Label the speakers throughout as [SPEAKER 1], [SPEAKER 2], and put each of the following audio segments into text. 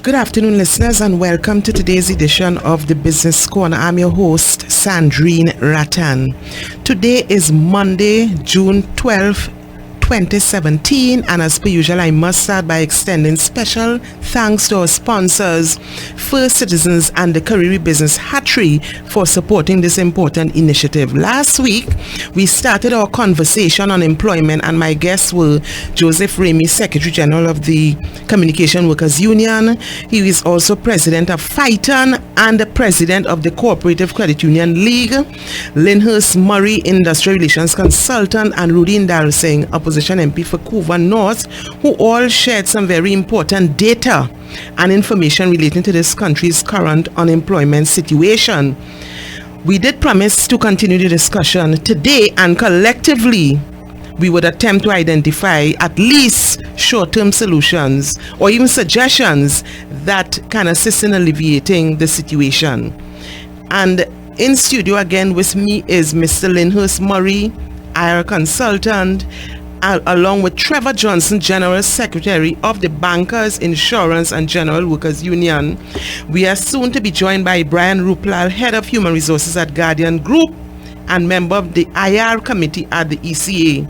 [SPEAKER 1] Good afternoon, listeners, and welcome to today's edition of the Business Corner. I'm your host, Sandrine Rattan. Today is Monday, June 12th, 2017, and as per usual, I must start by extending special thanks to our sponsors, First Citizens and the Career Business Hatchery, for supporting this important initiative. Last week, we started our conversation on employment, and my guests were Joseph Remy, Secretary General of the Communication Workers Union. He is also President of FITON and the President of the Cooperative Credit Union League. Lindhurst Murray, Industrial Relations Consultant, and Rudy Singh, Opposition MP for Couva North, who all shared some very important data and information relating to this country's current unemployment situation. We did promise to continue the discussion today, and collectively we would attempt to identify at least short-term solutions or even suggestions that can assist in alleviating the situation. And in studio again with me is Mr. Lindhurst Murray, IR consultant, along with Trevor Johnson, General Secretary of the Bankers, Insurance and General Workers Union. We are soon to be joined by Brian Rooplal, Head of Human Resources at Guardian Group and member of the IR Committee at the ECA.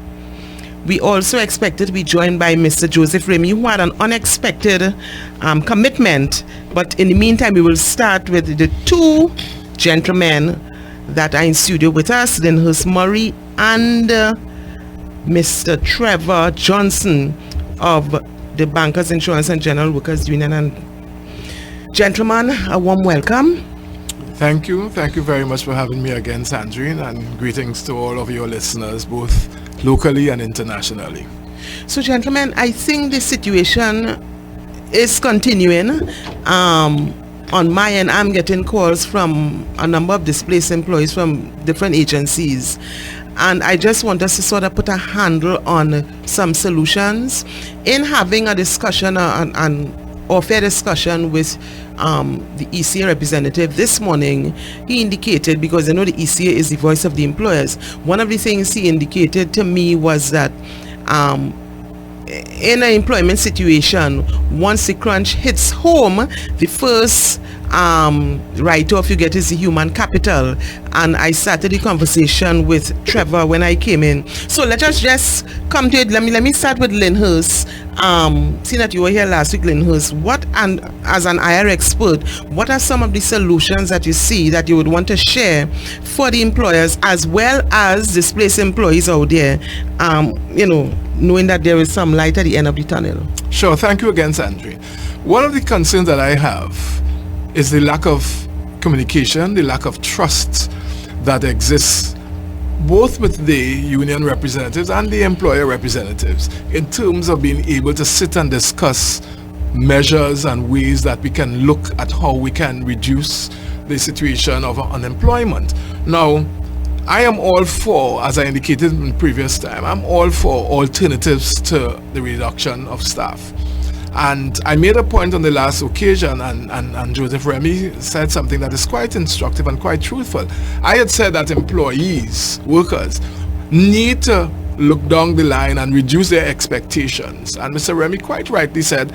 [SPEAKER 1] We also expected to be joined by Mr. Joseph Remy, who had an unexpected commitment. But in the meantime, we will start with the two gentlemen that are in studio with us, Lindhurst Murray and Mr. Trevor Johnson of the Bankers, Insurance and General Workers Union. And gentlemen, a warm welcome.
[SPEAKER 2] Thank you very much for having me again, Sandrine, and greetings to all of your listeners, both locally and internationally.
[SPEAKER 1] So gentlemen, I think the situation is continuing. On my end, I'm getting calls from a number of displaced employees from different agencies. And I just want us to sort of put a handle on some solutions. In having a discussion or fair discussion with the ECA representative this morning, he indicated, because I know the ECA is the voice of the employers, one of the things he indicated to me was that in an employment situation, once the crunch hits home, the first write-off you get is the human capital. And I started the conversation with Trevor when I came in. So let us just come to it. Let me start with Lindhurst. Seeing that you were here last week, Lindhurst, as an IR expert, what are some of the solutions that you see that you would want to share for the employers as well as displaced employees out there, knowing that there is some light at the end of the tunnel?
[SPEAKER 2] Sure, thank you again, Sandrine. One of the concerns that I have is the lack of communication, the lack of trust that exists both with the union representatives and the employer representatives in terms of being able to sit and discuss measures and ways that we can look at how we can reduce the situation of unemployment. Now, I am all for, as I indicated in the previous time, I'm all for alternatives to the reduction of staff. And I made a point on the last occasion, and Joseph Remy said something that is quite instructive and quite truthful. I had said that employees, workers, need to look down the line and reduce their expectations. And Mr. Remy quite rightly said,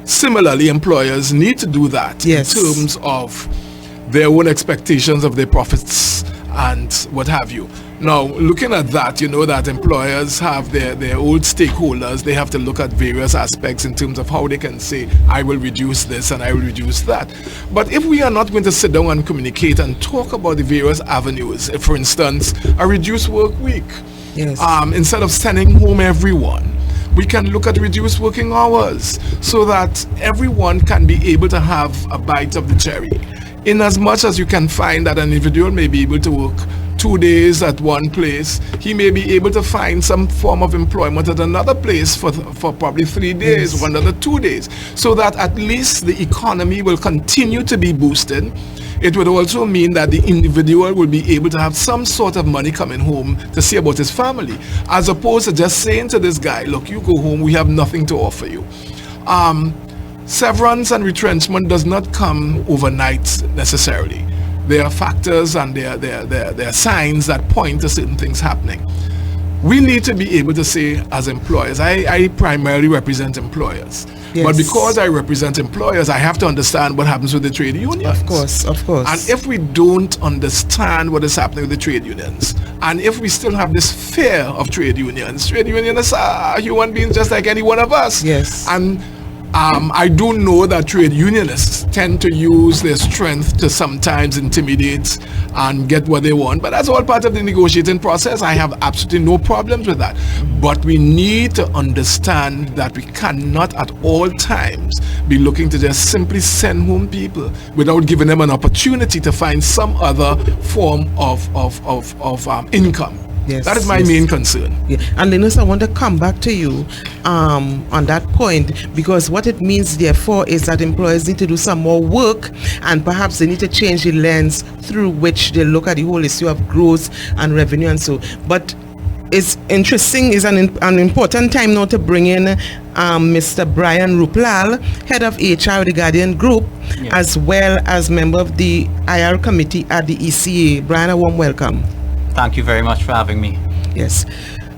[SPEAKER 2] similarly, employers need to do that.
[SPEAKER 1] Yes.
[SPEAKER 2] In terms of their own expectations of their profits and what have you. Now, looking at that, you know that employers have their old stakeholders. They have to look at various aspects in terms of how they can say, I will reduce this and I will reduce that. But if we are not going to sit down and communicate and talk about the various avenues, if, for instance, a reduced work week,
[SPEAKER 1] yes,
[SPEAKER 2] instead of sending home everyone, we can look at reduced working hours so that everyone can be able to have a bite of the cherry. In as much as you can find that an individual may be able to work 2 days at one place, he may be able to find some form of employment at another place for probably 3 days,
[SPEAKER 1] yes,
[SPEAKER 2] or another 2 days, so that at least the economy will continue to be boosted. It would also mean that the individual will be able to have some sort of money coming home to see about his family, as opposed to just saying to this guy, look, you go home, we have nothing to offer you. Severance and retrenchment does not come overnight necessarily. There are factors and there are signs that point to certain things happening. we need to be able to say as employers, I primarily represent employers.
[SPEAKER 1] Yes.
[SPEAKER 2] But because I represent employers, I have to understand what happens with the trade unions.
[SPEAKER 1] Of course.
[SPEAKER 2] And if we don't understand what is happening with the trade unions, and if we still have this fear of trade unions are human beings just like any one of us.
[SPEAKER 1] Yes.
[SPEAKER 2] And I do know that trade unionists tend to use their strength to sometimes intimidate and get what they want, but that's all part of the negotiating process. I have absolutely no problems with that. But we need to understand that we cannot at all times be looking to just simply send home people without giving them an opportunity to find some other form of income.
[SPEAKER 1] Yes,
[SPEAKER 2] that is my main concern.
[SPEAKER 1] Yeah. And Lindhurst, I want to come back to you on that point, because what it means therefore is that employers need to do some more work, and perhaps they need to change the lens through which they look at the whole issue of growth and revenue and so. But it's interesting, it's an important time now to bring in Mr. Brian Rooplal, head of HR of the Guardian Group, yes, as well as member of the IR committee at the ECA. Brian, a warm welcome.
[SPEAKER 3] Thank you very much for having me.
[SPEAKER 1] Yes.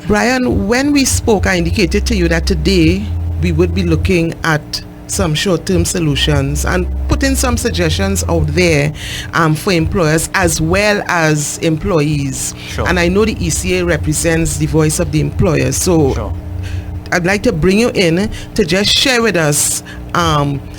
[SPEAKER 1] Brian, when we spoke, I indicated to you that today we would be looking at some short-term solutions and putting some suggestions out there for employers as well as employees.
[SPEAKER 3] Sure.
[SPEAKER 1] And I know the ECA represents the voice of the employers. So
[SPEAKER 3] sure, I'd
[SPEAKER 1] like to bring you in to just share with us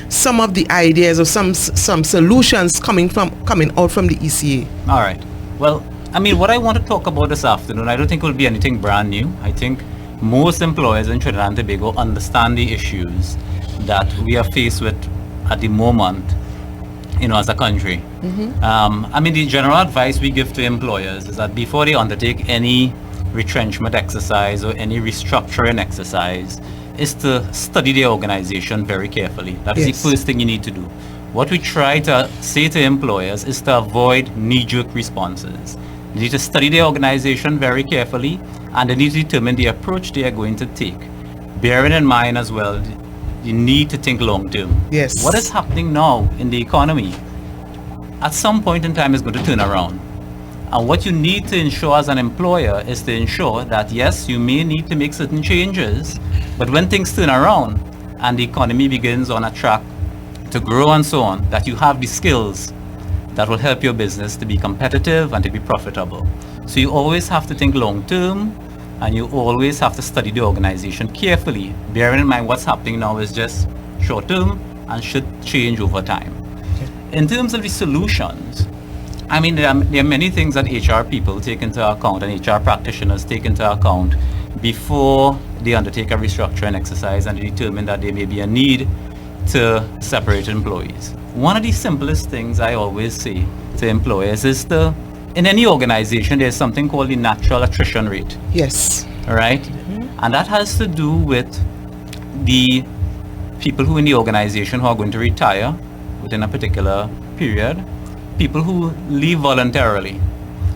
[SPEAKER 1] some of the ideas or some solutions coming out from the ECA.
[SPEAKER 3] All right. Well, I mean, what I want to talk about this afternoon, I don't think it will be anything brand new. I think most employers in Trinidad and Tobago understand the issues that we are faced with at the moment, as a country. I mean, the general advice we give to employers is that before they undertake any retrenchment exercise or any restructuring exercise, is to study the organization very carefully. That is the first thing you need to do. What we try to say to employers is to avoid knee-jerk responses. They need to study the organization very carefully, and they need to determine the approach they are going to take. Bearing in mind as well, you need to think long term.
[SPEAKER 1] Yes.
[SPEAKER 3] What is happening now in the economy, at some point in time, is going to turn around. And what you need to ensure as an employer is to ensure that, yes, you may need to make certain changes, but when things turn around and the economy begins on a track to grow and so on, that you have the skills that will help your business to be competitive and to be profitable. So you always have to think long term, and you always have to study the organization carefully, bearing in mind what's happening now is just short term and should change over time. Okay. In terms of the solutions, I mean, there are many things that HR people take into account and HR practitioners take into account before they undertake a restructuring exercise and determine that there may be a need to separate employees. One of the simplest things I always say to employers is in any organization, there's something called the natural attrition rate.
[SPEAKER 1] Yes.
[SPEAKER 3] All right? And that has to do with the people who in the organization who are going to retire within a particular period, people who leave voluntarily,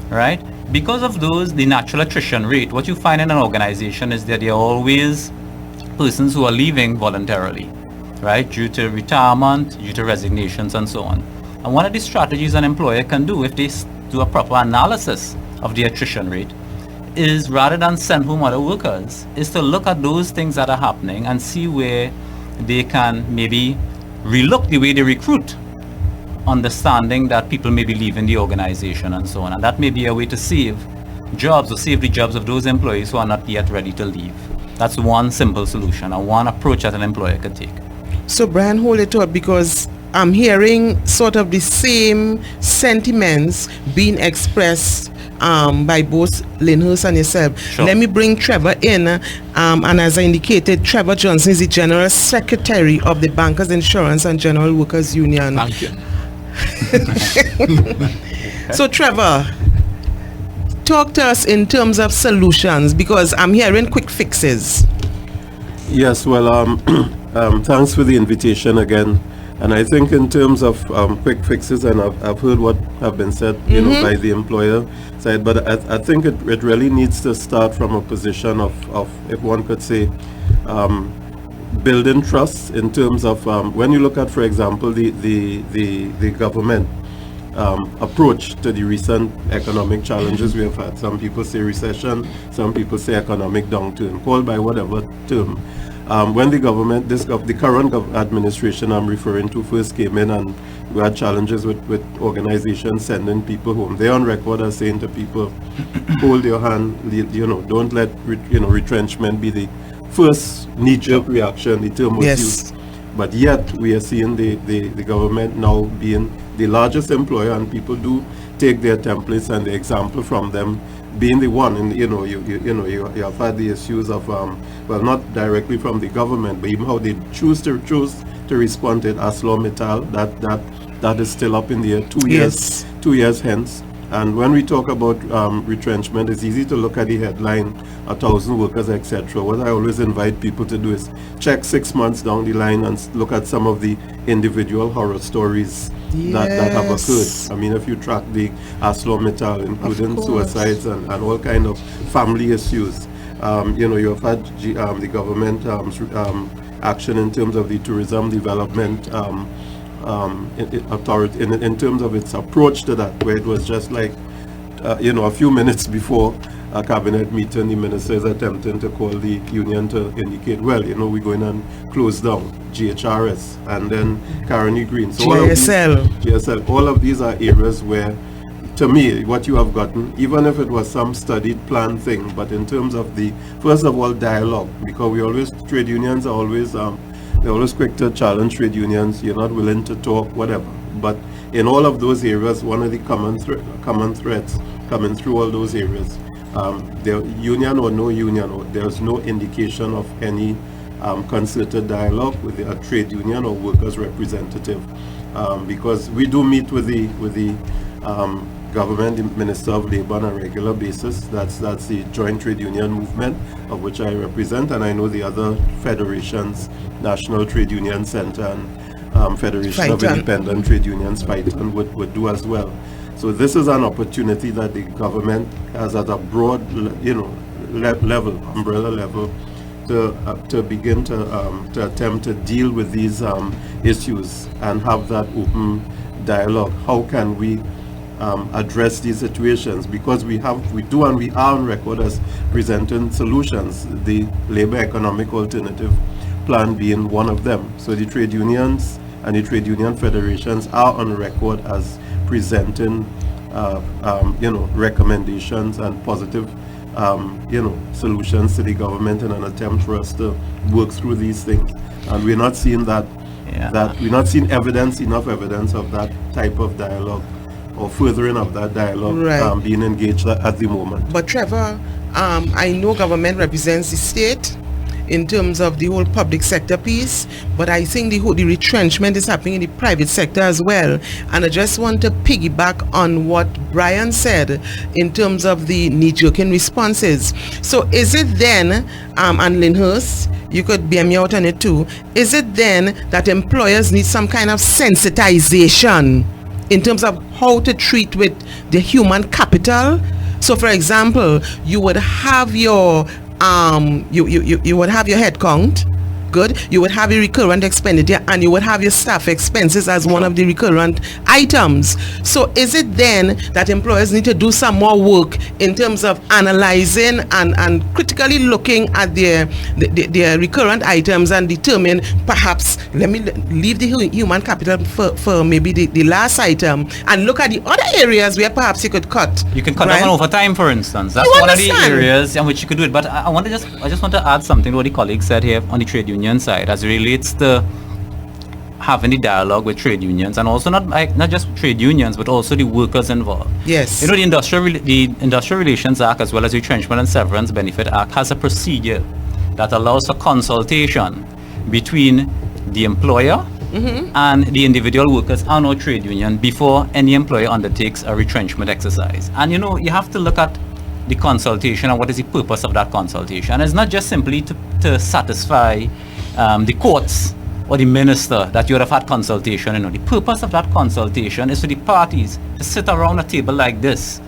[SPEAKER 3] right? Because of the natural attrition rate, what you find in an organization is that there are always persons who are leaving voluntarily, right? Due to retirement, due to resignations and so on. And one of the strategies an employer can do if they do a proper analysis of the attrition rate is, rather than send home other workers, is to look at those things that are happening and see where they can maybe relook the way they recruit, understanding that people may be leaving the organization and so on. And that may be a way to save jobs or save the jobs of those employees who are not yet ready to leave. That's one simple solution and one approach that an employer could take.
[SPEAKER 1] So Brian, hold it up, because I'm hearing sort of the same sentiments being expressed by both Lindhurst and yourself.
[SPEAKER 3] Sure.
[SPEAKER 1] Let me bring Trevor in, and as I indicated, Trevor Johnson is the General Secretary of the Bankers Insurance and General Workers Union.
[SPEAKER 2] Thank you.
[SPEAKER 1] So Trevor, talk to us in terms of solutions, because I'm hearing quick fixes.
[SPEAKER 4] Yes, well, thanks for the invitation again. And I think in terms of quick fixes, and I've heard what have been said, you know, by the employer side, but I think it really needs to start from a position of if one could say, building trust in terms of when you look at, for example, the government, approach to the recent economic challenges we have had. Some people say recession, some people say economic downturn, called by whatever term. When the government, the current administration I'm referring to, first came in, and we had challenges with organizations sending people home, they're on record as saying to people, hold your hand, don't let retrenchment be the first knee-jerk reaction. The term was used. But yet we are seeing the government now being the largest employer, and people do take their templates and the example from them, being the one. And you have had the issues of well, not directly from the government, but even how they choose to respond to it. ArcelorMittal, that is still up in the air 2 years, 2 years hence. And when we talk about retrenchment, it's easy to look at the headline, 1,000 workers, etc. What I always invite people to do is check 6 months down the line and look at some of the individual horror stories that have occurred. I mean, if you track the ArcelorMittal, including suicides and all kind of family issues, you have had the government action in terms of the tourism development authority in terms of its approach to that, where it was just like a few minutes before a cabinet meeting, the ministers attempting to call the union to indicate, well, we're going to close down GHRS and then Caroni Green. So GSL. All of these are areas where, to me, what you have gotten, even if it was some studied plan thing, but in terms of the, first of all, dialogue, because trade unions are always they're always quick to challenge trade unions. You're not willing to talk, whatever. But in all of those areas, one of the common threads coming through all those areas, the union or no union, there's no indication of any concerted dialogue with a trade union or workers' representative, because we do meet with the government, the Minister of Labour on a regular basis. That's the joint trade union movement, of which I represent, and I know the other federations, National Trade Union Centre and Federation of Independent Trade Unions, Python, would do as well. So this is an opportunity that the government has at a broad, umbrella level, to begin to attempt to deal with these issues and have that open dialogue. How can we address these situations? Because we are on record as presenting solutions, the Labour Economic Alternative Plan being one of them. So the trade unions and the trade union federations are on record as presenting recommendations and positive solutions to the government in an attempt for us to work through these things. And we're not seeing that we're not seeing enough evidence of that type of dialogue or furthering of that dialogue being engaged at the moment.
[SPEAKER 1] But Trevor, I know government represents the state in terms of the whole public sector piece, but I think the retrenchment is happening in the private sector as well. And I just want to piggyback on what Brian said in terms of the knee-jerking responses. So is it then, and Lindhurst, you could bear me out on it too, is it then that employers need some kind of sensitization in terms of how to treat with the human capital? So for example, you would have your you would have your head count, good, you would have your recurrent expenditure, and you would have your staff expenses as one of the recurrent items. So is it then that employers need to do some more work in terms of analyzing and critically looking at their recurrent items and determine, perhaps, let me leave the human capital for maybe the last item, and look at the other areas where perhaps you could cut.
[SPEAKER 3] You can cut down on overtime, for instance. That's one of the areas in which you could do it. But I just want to add something to what the colleague said here on the trade union side as it relates to having the dialogue with trade unions, and also not just trade unions but also the workers involved.
[SPEAKER 1] Yes.
[SPEAKER 3] The Industrial Relations Act, as well as the Retrenchment and Severance Benefit Act, has a procedure that allows for consultation between the employer and the individual workers and or trade union before any employer undertakes a retrenchment exercise. And you have to look at the consultation and what is the purpose of that consultation. It's not just simply to satisfy the courts or the minister that you would have had consultation. The purpose of that consultation is for the parties to sit around a table like this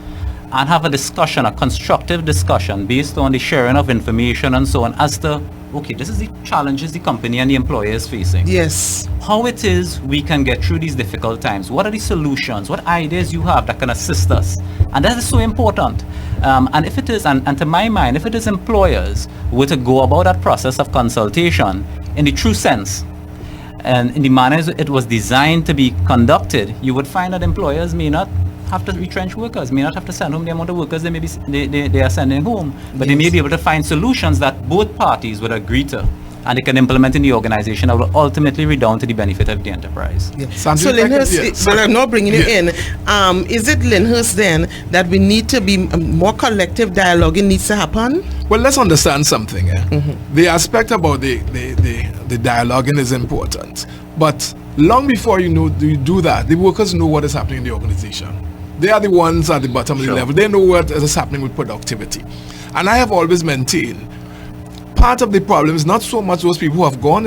[SPEAKER 3] and have a discussion, a constructive discussion based on the sharing of information and so on as to, okay, this is the challenges the company and the employer is facing.
[SPEAKER 1] Yes.
[SPEAKER 3] How it is we can get through these difficult times. What are the solutions? What ideas you have that can assist us? And that is so important. And if it is, and to my mind, if it is employers were to go about that process of consultation in the true sense, and in the manner it was designed to be conducted, you would find that employers may not have to retrench workers, may not have to send home the amount of workers they are sending home, but they may be able to find solutions that both parties would agree to, and they can implement in the organization that will ultimately redound to the benefit of the enterprise.
[SPEAKER 1] Yeah. So Lindhurst, well, I'm not bringing you in. Is it Lindhurst then that we need to be more collective dialoguing needs to happen?
[SPEAKER 2] Well, let's understand something. The aspect about the dialoguing is important, but long before you do that, the workers know what is happening in the organization. They are the ones at the bottom of the level. They know what is happening with productivity. And I have always maintained, part of the problem is not so much those people who have gone,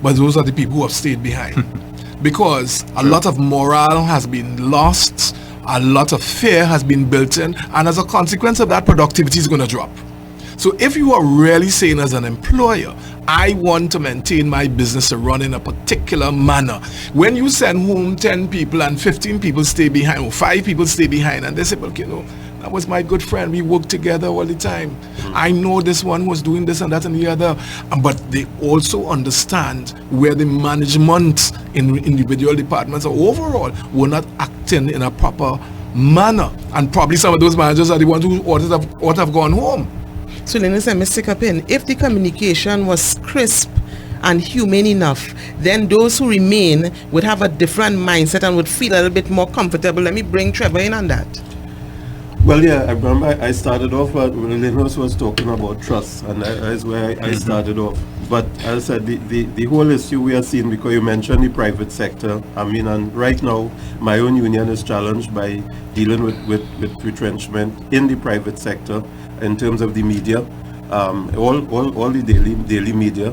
[SPEAKER 2] but those are the people who have stayed behind. Because a lot of morale has been lost, a lot of fear has been built in, and as a consequence of that, productivity is going to drop. So if you are really saying as an employer, I want to maintain my business to run in a particular manner, when you send home 10 people and 15 people stay behind, or 5 people stay behind, and they say, well, that was my good friend, we work together all the time. I know this one was doing this and that and the other. But they also understand where the management in individual departments or overall were not acting in a proper manner. And probably some of those managers are the ones who ought to have gone home.
[SPEAKER 1] So Lindhurst, let me stick up in. If the communication was crisp and humane enough, then those who remain would have a different mindset and would feel a little bit more comfortable. Let me bring Trevor in on that.
[SPEAKER 4] Well, yeah, I remember I started off when Lindhurst was talking about trust, and that is where I started off. But as I said, the whole issue we are seeing, because you mentioned the private sector, and right now my own union is challenged by dealing with retrenchment in the private sector in terms of the media, all the daily media.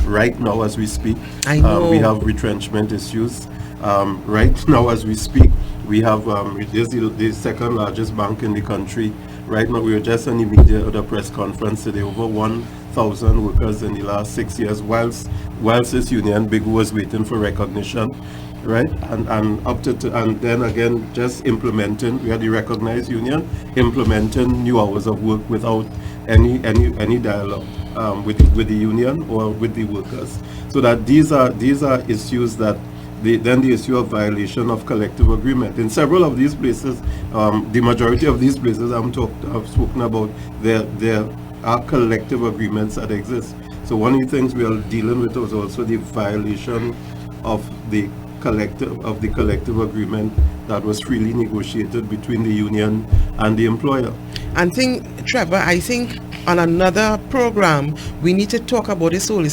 [SPEAKER 4] Right now as we speak, we have retrenchment issues. Right now as we speak, we have the second largest bank in the country. Right now, we were just on the media at a press conference today, over 1,000 workers in the last 6 years, whilst this union big was waiting for recognition, right? And up to and then again, just implementing. We are the recognized union implementing new hours of work without any dialogue with the union or with the workers. So that these are issues that. Then the issue of violation of collective agreement. In several of these places, the majority of these places I've spoken about, there are collective agreements that exist. So one of the things we are dealing with was also the violation of the collective agreement that was freely negotiated between the union and the employer.
[SPEAKER 1] And Trevor, I think on another program we need to talk about this whole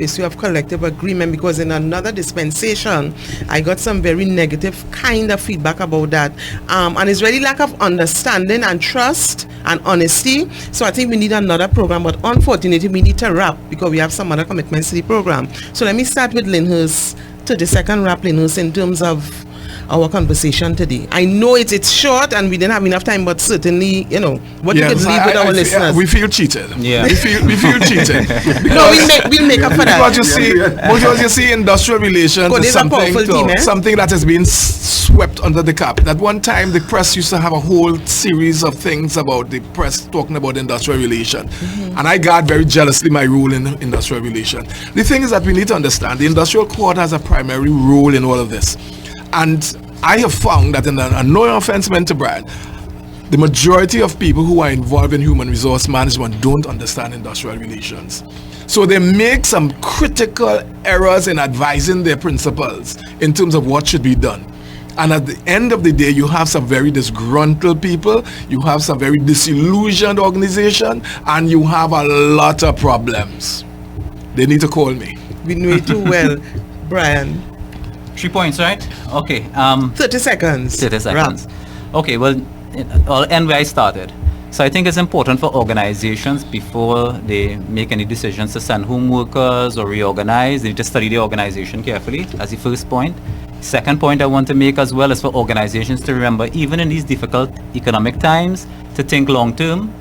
[SPEAKER 1] issue of collective agreement, because in another dispensation I got some very negative kind of feedback about that, and it's really lack of understanding and trust and honesty. So I think we need another program, but unfortunately we need to wrap because we have some other commitments to the program. So let me start with Lindhurst, to the second wrap, Lindhurst, in terms of our conversation today. I know it's short and we didn't have enough time, but certainly, what you could leave with our listeners.
[SPEAKER 2] We feel cheated.
[SPEAKER 3] Yeah.
[SPEAKER 2] We feel cheated.
[SPEAKER 1] No, we'll make up for that.
[SPEAKER 2] Because you see, industrial relations is something that has been swept under the carpet. At one time, the press used to have a whole series of things about the press talking about industrial relation. And I guard very jealously my role in industrial relation. The thing is that we need to understand the industrial court has a primary role in all of this. And I have found that, and no offense meant to Brian, the majority of people who are involved in human resource management don't understand industrial relations. So they make some critical errors in advising their principals in terms of what should be done. And at the end of the day, you have some very disgruntled people, you have some very disillusioned organization, and you have a lot of problems. They need to call me.
[SPEAKER 1] We know it too well, Brian.
[SPEAKER 3] 3 points, right? Okay.
[SPEAKER 1] 30 seconds.
[SPEAKER 3] 30 seconds. Okay, well, I'll end where I started. So I think it's important for organizations, before they make any decisions to send home workers or reorganize, they need to study the organization carefully. That's the first point. Second point I want to make as well is for organizations to remember, even in these difficult economic times, to think long term.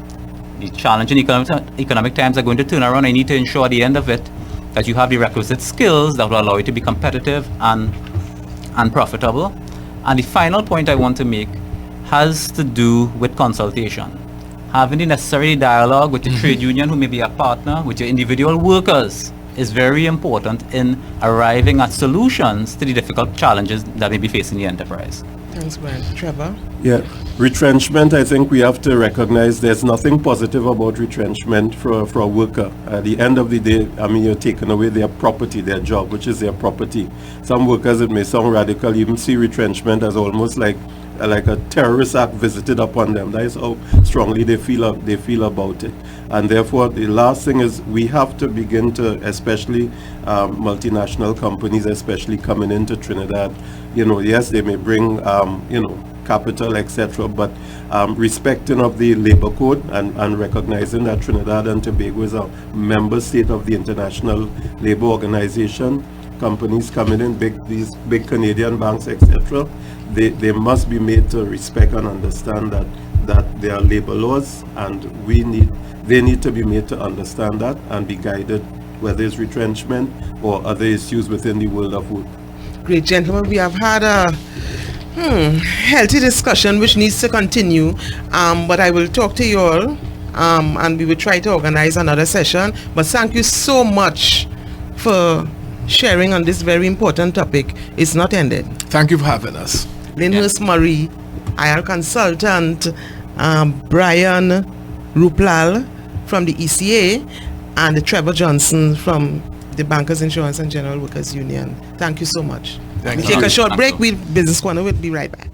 [SPEAKER 3] The challenging economic times are going to turn around. I need to ensure at the end of it that you have the requisite skills that will allow you to be competitive and profitable. And the final point I want to make has to do with consultation. Having the necessary dialogue with the trade union, who may be a partner, with your individual workers, is very important in arriving at solutions to the difficult challenges that may be facing the enterprise.
[SPEAKER 1] Thanks, Brian. Trevor?
[SPEAKER 4] Yeah, retrenchment, I think we have to recognize there's nothing positive about retrenchment for a worker. At the end of the day, I mean, you're taking away their property, their job, which is their property. Some workers, it may sound radical, even see retrenchment as almost like a terrorist act visited upon them. That is how strongly they feel about it. And therefore, the last thing is we have to begin to, especially multinational companies, especially coming into Trinidad, yes, they may bring, capital, etc., but respecting of the labor code and recognizing that Trinidad and Tobago is a member state of the International Labor Organization. Companies coming in, these big Canadian banks, etc., they must be made to respect and understand that there are labor laws, and they need to be made to understand that and be guided, whether it's retrenchment or other issues within the world of work.
[SPEAKER 1] Great, gentlemen. We have had a healthy discussion which needs to continue, but I will talk to you all and we will try to organize another session. But thank you so much for sharing on this very important topic. It's not ended.
[SPEAKER 2] Thank you for having us.
[SPEAKER 1] Lindhurst Murray, IR consultant, Brian Rooplal from the ECA, and Trevor Johnson from the Bankers Insurance and General Workers Union. Thank you so much.
[SPEAKER 2] Thank
[SPEAKER 1] We'll
[SPEAKER 2] you.
[SPEAKER 1] take a short break. Business Corner will be right back.